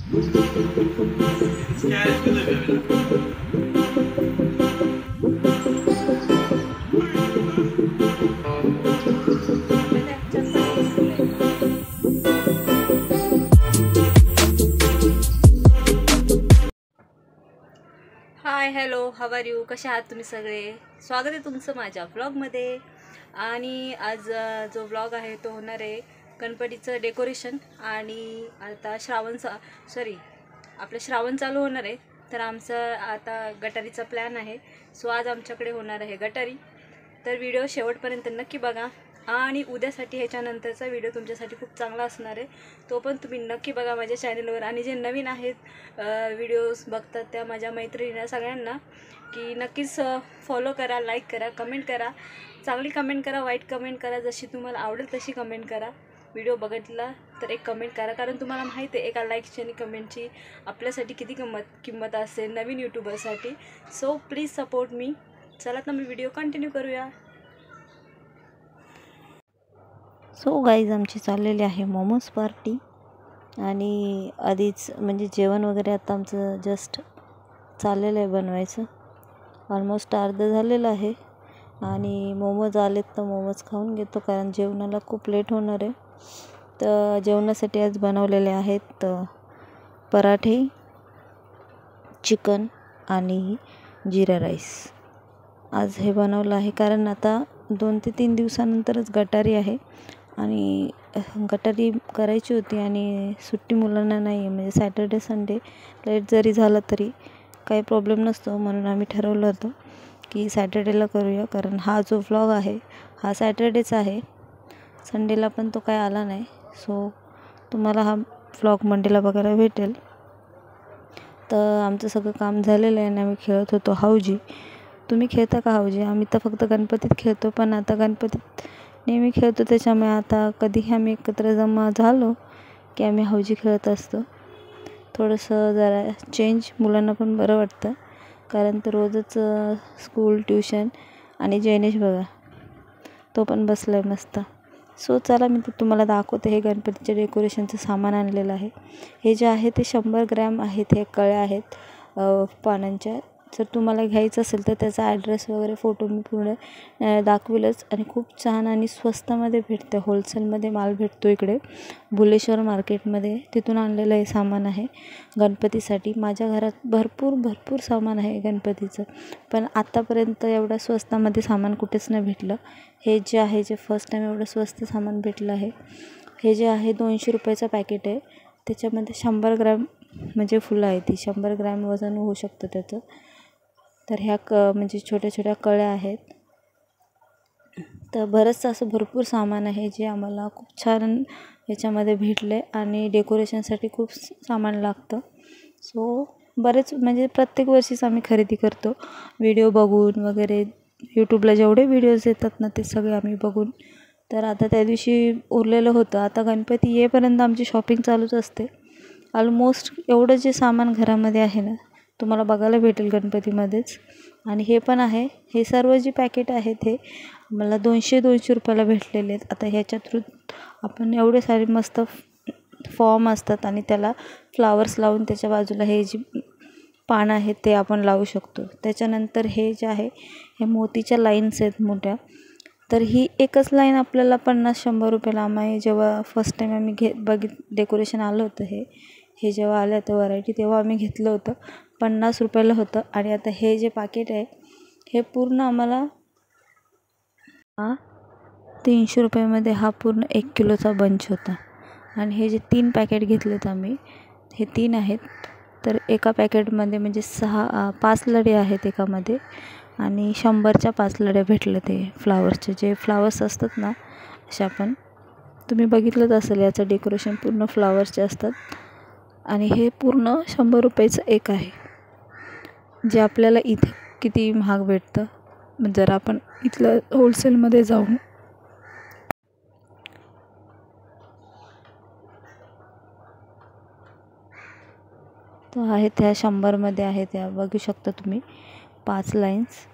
High hello how are you, कसे आहात तुम्ही सगळे? स्वागत आहे तुमचं माझ्या व्लॉगमध्ये. आणि आज जो व्लॉग आहे तो होणार आहे गणपतीचं डेकोरेशन. आणि आता श्रावण चालू होणार आहे, तर आमचं आता गटारीचा प्लॅन आहे. सो आज आमच्याकडे होणार आहे गटारी. तर व्हिडिओ शेवटपर्यंत नक्की बघा. आणि उद्यासाठी ह्याच्यानंतरचा व्हिडिओ तुमच्यासाठी खूप चांगला असणार आहे, तो पण तुम्ही नक्की बघा माझ्या चॅनलवर. आणि जे नवीन आहेत व्हिडिओज बघतात त्या माझ्या मैत्रिणींना सगळ्यांना की नक्कीच फॉलो करा, लाईक करा, कमेंट करा. चांगली कमेंट करा, वाईट कमेंट करा, जशी तुम्हाला आवडेल तशी कमेंट करा. व्हिडिओ बघितला तर एक कमेंट करा, कारण तुम्हाला माहिती आहे एका लाईकची आणि कमेंटची आपल्यासाठी किती किंमत असेल नवीन यूट्यूबरसाठी. So please support me. चला तर मी व्हिडिओ कंटिन्यू करूया. सो गाईज, आमची चाललेली आहे मोमोज पार्टी. आणि आधीच म्हणजे जेवण वगैरे आता आमचं जस्ट चाललेलं आहे बनवायचं. ऑलमोस्ट अर्धं झालेलं आहे. आणि मोमोज आलेत तर मोमोज खाऊन घेतो, कारण जेवणाला खूप लेट होणार आहे. तर जेवणासाठी आज बनवलेले आहेत पराठे, चिकन आणि जिरा राईस. आज हे बनवलं आहे कारण आता 2 ते 3 दिवसानंतरच गटारी आहे. आणि गटारी करायची होती आणि सुट्टी मुलांना नाही आहे, म्हणजे सॅटर्डे संडे लेट जरी झालं तरी काही प्रॉब्लेम नसतो. म्हणून आम्ही ठरवलं होतं की सॅटर्डेला करूया, कारण हा जो व्लॉग आहे हा सॅटर्डेचा आहे. संडेला पण तो काय आला नाही. सो तुम्हाला हा व्लॉग मंडेला बघायला भेटेल. तर आमचं सगळं काम झालेलं आहे आणि आम्ही खेळत होतो हाऊजी. तुम्ही खेळता का हाऊजी? आम्ही तर फक्त गणपतीत खेळतो, पण आता गणपतीत नेहमी खेळतो, त्याच्यामुळे आता कधीही आम्ही एकत्र जमा झालो की आम्ही हाऊजी खेळत असतो. थोडंसं जरा चेंज मुलांना पण बरं वाटतं, कारण तर रोजच स्कूल, ट्युशन. आणि जैनेश बघा, तो पण बसला आहे मस्त. सो चला मी तुम्हाला दाखवते. हे गणपतीच्या डेकोरेशनचं सामान आणलेलं आहे. हे जे आहे ते 100 ग्रॅम आहेत. हे कळ्या आहेत पानांच्या. जर तुम्हाला घ्यायचं असेल तर त्याचा ॲड्रेस वगैरे फोटो मी पूर्ण दाखवेलच. आणि खूप छान आणि स्वस्तामध्ये भेटतं. होलसेलमध्ये माल भेटतो इकडे भुलेश्वर मार्केटमध्ये. तिथून आणलेलं हे सामान आहे गणपतीसाठी. माझ्या घरात भरपूर सामान आहे गणपतीचं, पण आत्तापर्यंत एवढ्या स्वस्तामध्ये सामान कुठेच नाही भेटलं. हे जे आहे जे फर्स्ट टाईम एवढं स्वस्त सामान भेटलं आहे. हे जे आहे 200 रुपयाचं पॅकेट आहे. त्याच्यामध्ये 100 ग्रॅम म्हणजे फुलं आहे. ती 100 ग्रॅम वजन होऊ शकतं त्याचं. तर ह्या म्हणजे छोट्या छोट्या कळ्या आहेत. तर बरंचसं असं भरपूर सामान आहे जे आम्हाला खूप छान याच्यामध्ये भेटले. आणि डेकोरेशनसाठी खूप सामान लागतं. सो बरेच म्हणजे प्रत्येक वर्षीच आम्ही खरेदी करतो व्हिडिओ बघून वगैरे. यूट्यूबला जेवढे व्हिडिओज येतात ना ते सगळे आम्ही बघून. तर आता त्या दिवशी उरलेलं होतं. आता गणपती येईपर्यंत आमची शॉपिंग चालूच असते. ऑलमोस्ट एवढं जे सामान घरामध्ये आहे ना तुम्हाला बघायला भेटेल गणपतीमध्येच. आणि हे पण आहे. हे सर्व जे पॅकेट आहेत हे मला 200 रुपयाला भेटलेले आहेत. आता ह्याच्या थ्रू आपण एवढे सारे मस्त फॉर्म असतात आणि त्याला फ्लावर्स लावून त्याच्या बाजूला हे जी पानं आहेत ते आपण लावू शकतो. त्याच्यानंतर हे जे आहे हे मोतीच्या लाईन्स आहेत मोठ्या. तर ही एकच लाईन आपल्याला 50-100 रुपयाला. आम्ही जेव्हा फर्स्ट टाईम आम्ही डेकोरेशन आलं होतं हे जेव्हा आलं होतं व्हरायटी, तेव्हा आम्ही घेतलं होतं 50 रुपयाला होतं. आणि आता हे जे पॅकेट आहे हे पूर्ण आम्हाला 300 रुपयामध्ये हा पूर्ण 1 किलोचा बंच होता. आणि हे जे 3 पॅकेट घेतलेत आम्ही, हे 3 आहेत. तर एका पॅकेटमध्ये म्हणजे 5 लढे आहेत एकामध्ये. आणि 100च्या 5 लढ्या भेटलं. ते फ्लावर्सचे जे फ्लावर्स असतात ना अशा, पण तुम्ही बघितलंच असेल याचं डेकोरेशन पूर्ण फ्लावर्सचे असतात. आणि हे पूर्ण 100 रुपयाचं एक आहे, जे आपल्याला इथे किती महाग भेटतं जर आपण इथलं होलसेलमध्ये जाऊन. तर आहे त्या 100मध्ये आहे त्या बघू शकता तुम्ही 5 लाईन्स.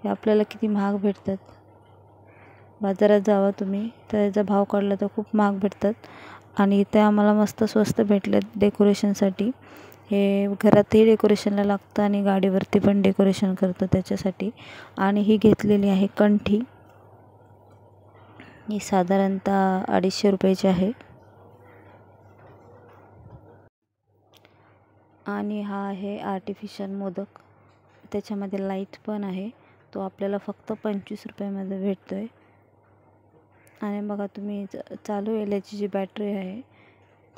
हे आपल्याला किती महाग भेटतात. बाजारात जावा तुम्ही तर याचा भाव काढला तर खूप महाग भेटतात. आणि ते आम्हाला मस्त स्वस्त भेटले डेकोरेशनसाठी. हे घरातही डेकोरेशनला लागतं आणि गाडीवरती पण डेकोरेशन करतो त्याच्यासाठी. आणि ही घेतलेली आहे कंठी. ही साधारणतः 250 रुपयाची आहे. आणि हा आहे आर्टिफिशियल मोदक, त्याच्यामध्ये लाईट पण आहे. तो आपल्याला फक्त 25 रुपयामध्ये भेटतो आहे. आणि बघा तुम्ही चालू याची जी बॅटरी आहे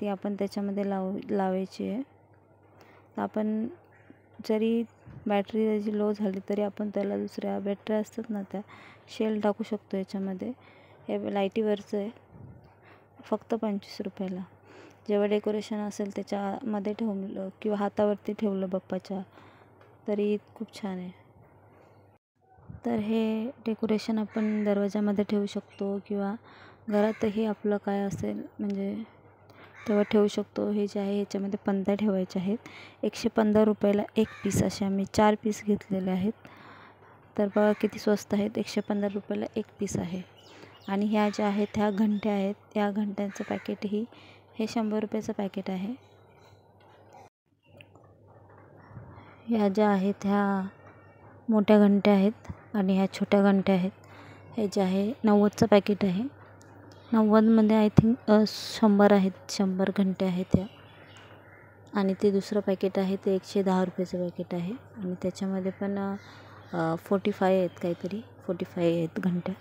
ती आपण त्याच्यामध्ये लावायची आहे. तर आपण जरी बॅटरी त्याची लो झाली तरी आपण त्याला दुसऱ्या बॅटरी असतात ना त्या शेल टाकू शकतो याच्यामध्ये. हे लाईटीवरचं आहे, फक्त 25 रुपयाला. जेव्हा डेकोरेशन असेल त्याच्यामध्ये ठेवलं किंवा हातावरती ठेवलं बाप्पाच्या तरी खूप छान आहे. तर हे डेकोरेशन आपण दरवाजामध्ये ठेवू शकतो किंवा घरातही आपलं काय असेल म्हणजे तेव्हा ठेवू शकतो. हे जे आहे ह्याच्यामध्ये पंत्या ठेवायच्या आहेत. 115 रुपयाला एक पीस, असे आम्ही 4 पीस घेतलेले आहेत. तर बघा किती स्वस्त आहेत, 115 रुपयाला एक पीस आहे. आणि ह्या ज्या आहेत ह्या घंट्या आहेत, या घंट्यांचं पॅकेटही हे 100 रुपयाचं पॅकेट आहे. ह्या ज्या आहेत ह्या मोठ्या घंट्या आहेत आणि ह्या छोट्या घंट्या आहेत. हे जे आहे 90चं पॅकेट आहे. 90मध्ये आय थिंक 100 आहेत, 100 घंटे आहेत ह्या. आणि ते दुसरं पॅकेट आहे ते 110 रुपयाचं पॅकेट आहे. आणि त्याच्यामध्ये पण 45 आहेत, काहीतरी 45 आहेत घंट्या.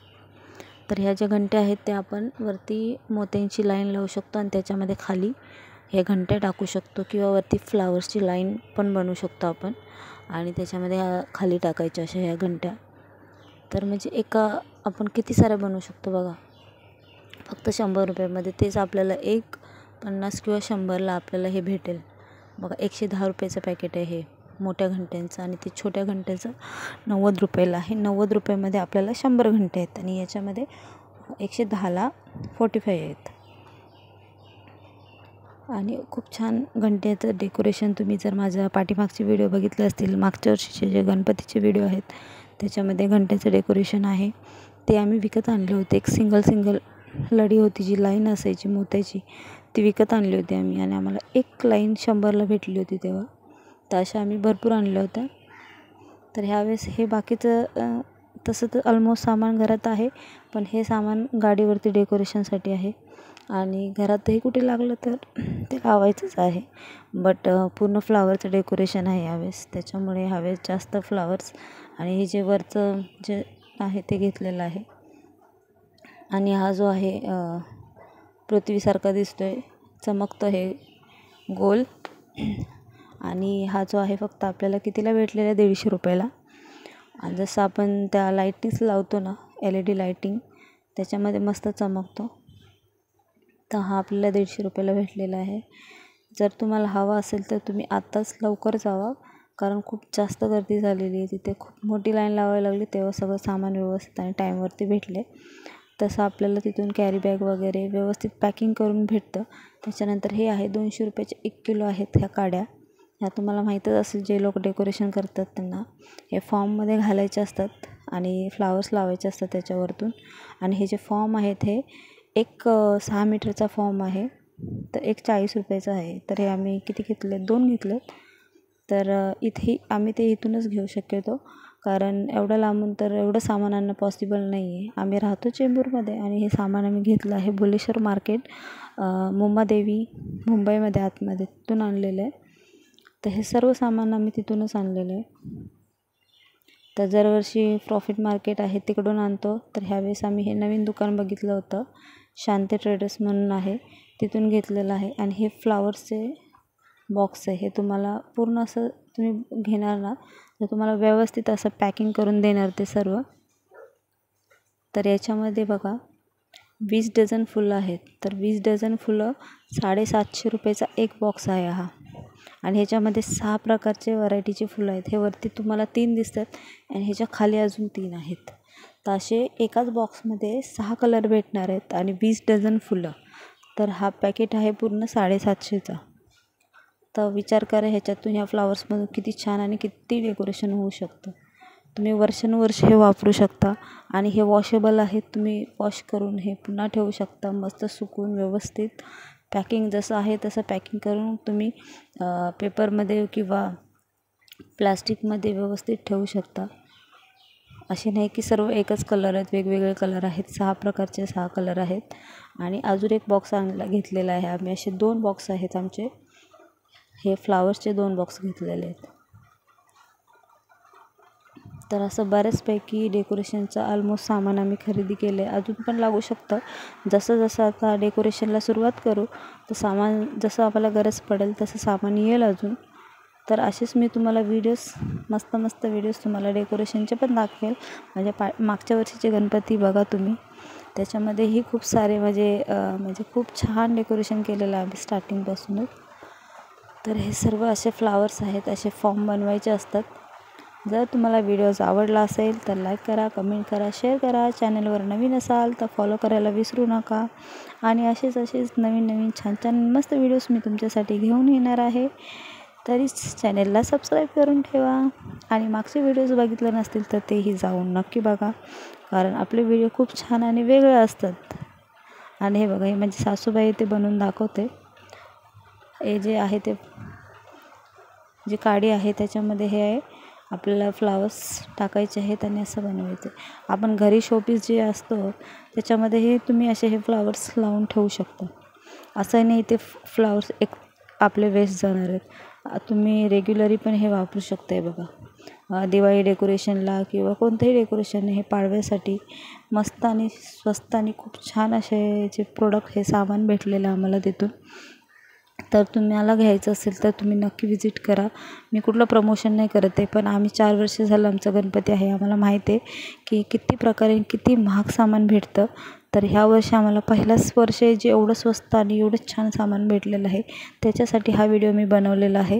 तर ह्या ज्या घंट्या आहेत त्या आपण वरती मोत्यांची लाईन लावू शकतो आणि त्याच्यामध्ये खाली हे घंट्या टाकू शकतो किंवा वरती फ्लावर्सची लाईन पण बनवू शकतो आपण आणि त्याच्यामध्ये खाली टाकायच्या अशा ह्या घंट्या. तर म्हणजे आपण किती साऱ्या बनवू शकतो बघा, फक्त 100 रुपयामध्ये. तेच आपल्याला 50 किंवा 100ला आपल्याला हे भेटेल बघा. 110 रुपयाचं पॅकेट आहे हे मोठ्या घंट्यांचं आणि ते छोट्या घंट्याचं 90 रुपयाला आहे. 90 रुपयामध्ये आपल्याला 100 घंटे आहेत आणि याच्यामध्ये 110ला 45 आहेत. आणि खूप छान घंट्याचं डेकोरेशन. तुम्ही जर माझ्या पाठीमागचे व्हिडिओ बघितले असतील, मागच्या वर्षीचे जे गणपतीचे व्हिडिओ आहेत त्याच्यामध्ये घंट्याचं डेकोरेशन आहे. ते आम्ही विकत आणले होते. एक सिंगल लढी होती, जी लाईन असायची मोत्याची, ती विकत आणली होती आम्ही. आणि आम्हाला एक लाईन 100ला भेटली होती तेव्हा. तर अशा आम्ही भरपूर आणल्या होत्या. तर ह्यावेळेस हे बाकीचं तसं तर ऑलमोस्ट सामान घरात आहे, पण हे सामान गाडीवरती डेकोरेशनसाठी आहे. आणि घरातही कुठे लागलं तर ते लावायचंच आहे. बट पूर्ण फ्लावरचं डेकोरेशन आहे यावेळेस, त्याच्यामुळे ह्यावेळेस जास्त फ्लावर्स आणि हे जे वरचं जे आहे ते घेतलेलं आहे. आणि हा जो आहे पृथ्वीसारखा दिसतो आहे, चमकतो हे गोल. आणि हा जो आहे फक्त आपल्याला कितीला भेटलेला आहे, 150 रुपयाला. आणि जसं आपण त्या लाईटिंग्स लावतो ना, LED लाईटिंग, त्याच्यामध्ये मस्त चमकतो. तर हा आपल्याला 150 रुपयाला भेटलेला आहे. जर तुम्हाला हवा असेल तर तुम्ही आत्ताच लवकर जावा, कारण खूप जास्त गर्दी झालेली आहे तिथे. खूप मोठी लाईन लावायला लागली तेव्हा सगळं सामान व्यवस्थित आणि टाईमवरती भेटले. तसं आपल्याला तिथून कॅरी बॅग वगैरे व्यवस्थित पॅकिंग करून भेटतं. त्याच्यानंतर हे आहे 200 रुपयाचे 1 किलो आहेत ह्या काड्या. ह्या तुम्हाला माहीतच असेल, जे लोक डेकोरेशन करतात त्यांना हे फॉर्ममध्ये घालायचे असतात आणि फ्लावर्स लावायचे असतात त्याच्यावरतून. आणि हे जे फॉर्म आहेत हे एक 6 मीटरचा फॉर्म आहे, तर एक 40 रुपयाचा आहे. तर हे आम्ही किती घेतले, 2 घेतलेत. तर आम्ही ते इथूनच घेऊ शक्यतो, कारण एवढं लांबून तर एवढं सामान आणणं पॉसिबल नाही आहे. आम्ही राहतो चेंबूरमध्ये आणि हे सामान आम्ही घेतलं आहे भुलेश्वर मार्केट, मुंबादेवी मुंबईमध्ये आतमध्ये, तिथून आणलेलं आहे. तर हे सर्व सामान आम्ही तिथूनच आणलेलं आहे. तर दरवर्षी प्रॉफिट मार्केट आहे तिकडून आणतो. तर ह्यावेळेस आम्ही हे नवीन दुकान बघितलं होतं, शांती ट्रेडर्स म्हणून आहे, तिथून घेतलेलं आहे. आणि हे फ्लावर्सचे बॉक्स आहे, हे तुम्हाला पूर्ण असं तुम्ही घेणार ना तर तुम्हाला व्यवस्थित असं पॅकिंग करून देणार ते सर्व. तर याच्यामध्ये बघा 20 डझन फुलं आहेत. तर 20 डझन फुलं 750 रुपयाचा एक बॉक्स आहे हा. आणि ह्याच्यामध्ये 6 प्रकारचे व्हरायटीचे फुलं आहेत. हे वरती तुम्हाला 3 दिसतात आणि ह्याच्या खाली अजून 3 आहेत. तर असे एकाच बॉक्समध्ये 6 कलर भेटणार आहेत आणि 20 डझन फुलं. तर हा पॅकेट आहे पूर्ण 750चा. तर विचार करा ह्याच्यातून ह्या फ्लावर्समधून किती छान आणि किती डेकोरेशन होऊ शकतं. तुम्ही वर्षानुवर्ष हे वापरू शकता आणि हे वॉशेबल आहेत. तुम्ही वॉश करून हे पुन्हा ठेवू शकता, मस्त सुकून व्यवस्थित पॅकिंग जसं आहे तसं पॅकिंग करून तुम्ही पेपरमध्ये किंवा प्लास्टिकमध्ये व्यवस्थित ठेवू शकता. असे नाही की सर्व एकच कलर आहेत, वेगवेगळे कलर आहेत. 6 प्रकारचे 6 कलर आहेत. आणि अजून एक बॉक्स घेतलेला आहे आम्ही. असे 2 बॉक्स आहेत आमचे. हे फ्लावर्सचे 2 बॉक्स घेतलेले आहेत. तर असं बऱ्याचपैकी डेकोरेशनचं ऑलमोस्ट सामान आम्ही खरेदी केलं आहे. अजून पण लागू शकतं. जसं जसं आता डेकोरेशनला सुरुवात करू तर सामान जसं आपल्याला गरज पडेल तसं सामान येईल अजून. तर असेच मी तुम्हाला मस्त मस्त व्हिडिओज तुम्हाला डेकोरेशनचे पण दाखवेल. मागच्या वर्षीचे गणपती बघा तुम्ही, त्याच्यामध्येही खूप सारे म्हणजे खूप छान डेकोरेशन केलेलं आहे आम्ही स्टार्टिंगपासूनच. तर हे सर्व असे फ्लावर्स आहेत, असे फॉर्म बनवायचे असतात. जर तुम्हाला व्हिडिओज आवडला असेल तर लाईक करा, कमेंट करा, शेअर करा. चॅनलवर नवीन असाल तर फॉलो करायला विसरू नका. आणि असेच नवीन छान छान मस्त व्हिडिओज मी तुमच्यासाठी घेऊन येणार आहे. तरीच चॅनलला सबस्क्राईब करून ठेवा. आणि मागचे व्हिडिओज बघितले नसतील तर तेही जाऊन नक्की बघा, कारण आपले व्हिडिओ खूप छान आणि वेगळे असतात. आणि हे बघा, हे म्हणजे सासूबाई ते बनवून दाखवते. हे जे आहे ते जी काडी आहे त्याच्यामध्ये हे आहे, आपल्याला फ्लावर्स टाकायचे आहेत आणि असं बनवायचं. आपण घरी शोपीस जे असतो त्याच्यामध्ये हे तुम्ही असे हे फ्लावर्स लावून ठेवू शकता. असं नाही ते फ्लावर्स आपले वेस्ट जाणार आहेत. तुम्ही रेग्युलरी पण हे वापरू शकता. आहे बघा, दिवाळी डेकोरेशनला किंवा कोणतंही डेकोरेशन हे पाडव्यासाठी मस्त आणि स्वस्त आणि खूप छान असे जे प्रोडक्ट हे सामान भेटलेलं आम्हाला तिथून. तर तुम्हाला घ्यायचं असेल तर तुम्ही नक्की विजिट करा. मी कुठलं प्रमोशन नाही करत आहे, पण आम्ही 4 वर्ष झालं आमचा गणपती आहे. आम्हाला माहीत आहे की किती प्रकारे किती महाग सामान भेटतं. तर ह्या वर्षी आम्हाला पहिलंच वर्ष आहे जे एवढं स्वस्त आणि एवढं छान सामान भेटलेलं आहे. त्याच्यासाठी हा व्हिडिओ मी बनवलेला आहे.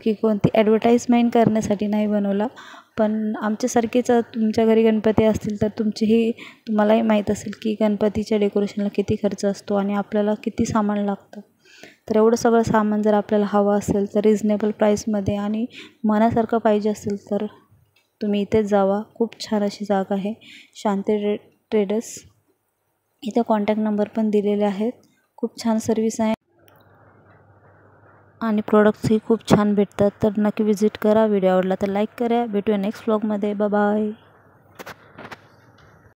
की कोणती ॲडव्हर्टाईजमेंट करण्यासाठी नाही बनवला, पण आमच्यासारखेच तुमच्या घरी गणपती असतील तर तुम्हालाही माहीत असेल की गणपतीच्या डेकोरेशनला किती खर्च असतो आणि आपल्याला किती सामान लागतं. तर एवढं सगळं सामान जर आपल्याला हवं असेल तर रिजनेबल प्राईसमध्ये आणि मनासारखं पाहिजे असेल तर तुम्ही इथेच जावा. खूप छान अशी जागा आहे, शांती ट्रेडर्स. इथं कॉन्टॅक्ट नंबर पण दिलेले आहेत. खूप छान सर्विस आहे आणि प्रोडक्ट्सही खूप छान भेटतात. तर नक्की विजिट करा. व्हिडिओ आवडला तर लाईक करा. भेटूया नेक्स्ट व्लॉगमध्ये. बाय.